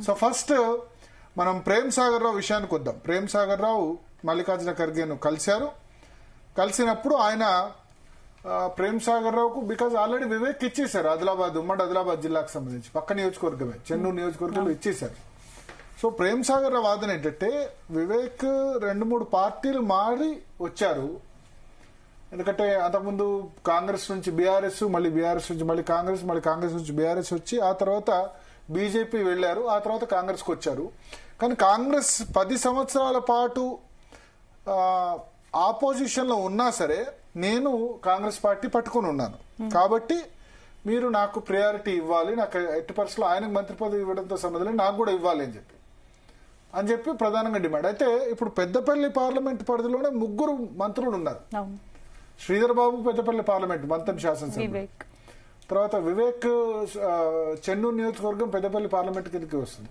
So first మనం ప్రేమ్ సాగర్ రావు విషయానికి వద్దాం. ప్రేమ్ సాగర్ రావు మల్లికార్జున ఖర్గేను కలిసినప్పుడు ఆయన ప్రేమ్ సాగర్ రావుకు బికాజ్ ఆల్రెడీ వివేక్ ఇచ్చేశారు ఉమ్మడి ఆదిలాబాద్ జిల్లాకు సంబంధించి పక్క నియోజకవర్గమే చెన్నూరు నియోజకవర్గంలో ఇచ్చేశారు. సో ప్రేమ్ సాగర్ రావు వాదన ఏంటంటే వివేక్ 2-3 పార్టీలు మారి వచ్చారు. ఎందుకంటే అంతకుముందు కాంగ్రెస్ నుంచి బీఆర్ఎస్, మళ్ళీ బీఆర్ఎస్ నుంచి మళ్ళీ కాంగ్రెస్, మళ్ళీ కాంగ్రెస్ నుంచి బీఆర్ఎస్ వచ్చి ఆ తర్వాత బీజేపీ వెళ్లారు, ఆ తర్వాత కాంగ్రెస్కి వచ్చారు. కానీ కాంగ్రెస్ 10 సంవత్సరాల పాటు ఆపోజిషన్ లో ఉన్నా సరే నేను కాంగ్రెస్ పార్టీ పట్టుకుని ఉన్నాను కాబట్టి మీరు నాకు ప్రయారిటీ ఇవ్వాలి, నాకు ఎట్టి పరిస్థితుల్లో ఆయనకు మంత్రి పదవి ఇవ్వడంతో సంబంధం నాకు కూడా ఇవ్వాలి అని చెప్పి ప్రధానంగా డిమాండ్. అయితే ఇప్పుడు పెద్దపల్లి పార్లమెంట్ పరిధిలోనే 3 మంత్రులు ఉన్నారు. శ్రీధర్ బాబు పెద్దపల్లి పార్లమెంట్ మంత్రి శాసనసభ, తర్వాత వివేక్ చెన్నూరు నియోజకవర్గం పెద్దపల్లి పార్లమెంట్ కిందకి వస్తుంది,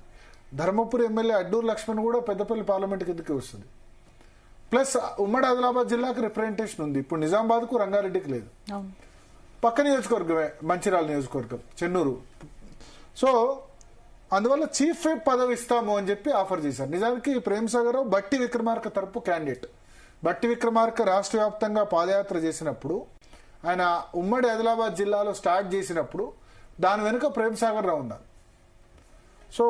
ధర్మపురి ఎమ్మెల్యే అడ్డూరు లక్ష్మణ్ కూడా పెద్దపల్లి పార్లమెంట్ కిందకి వస్తుంది. ప్లస్ ఉమ్మడి ఆదిలాబాద్ జిల్లాకు రిప్రజెంటేషన్ ఉంది. ఇప్పుడు నిజామాబాద్ కు రంగారెడ్డికి లేదు, పక్క నియోజకవర్గమే మంచిర్యాల నియోజకవర్గం చెన్నూరు. సో అందువల్ల చీఫ్ విప్ పదవి ఇస్తాము అని చెప్పి ఆఫర్ చేశారు. నిజానికి ప్రేమ్ సాగర్ రావు బట్టి విక్రమార్క తరపు క్యాండిడేట్. బట్టి విక్రమార్క రాష్ట్ర వ్యాప్తంగా పాదయాత్ర చేసినప్పుడు, ఆయన ఉమ్మడి ఆదిలాబాద్ జిల్లాలో స్టార్ట్ చేసినప్పుడు దాని వెనుక ప్రేమ్ సాగర్ రావు ఉన్నారు. సో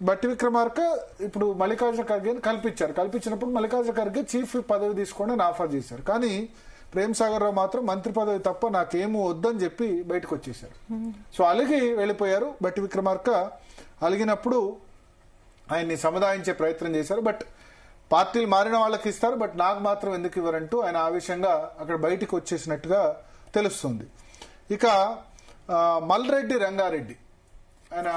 బట్టి విక్రమార్క ఇప్పుడు మల్లికార్జున ఖర్గేని కల్పించినప్పుడు మల్లికార్జున ఖర్గే చీఫ్ విప్ పదవి తీసుకోండి అని ఆఫర్ చేశారు. కానీ ప్రేమ్ సాగర్ రావు మాత్రం మంత్రి పదవి తప్ప నాకేమో వద్దని చెప్పి బయటకు వచ్చేశారు. సో అలిగి వెళ్ళిపోయారు. బట్టి విక్రమార్క అలిగినప్పుడు ఆయన్ని సముదాయించే ప్రయత్నం చేశారు. బట్ పార్టీలు మారిన వాళ్ళకి ఇస్తారు, బట్ నాకు మాత్రం ఎందుకు ఇవ్వరంటూ ఆయన ఆవేశంగా అక్కడ బయటికి వచ్చేసినట్టుగా తెలుస్తుంది. ఇక మల్రెడ్డి రంగారెడ్డి ఆయన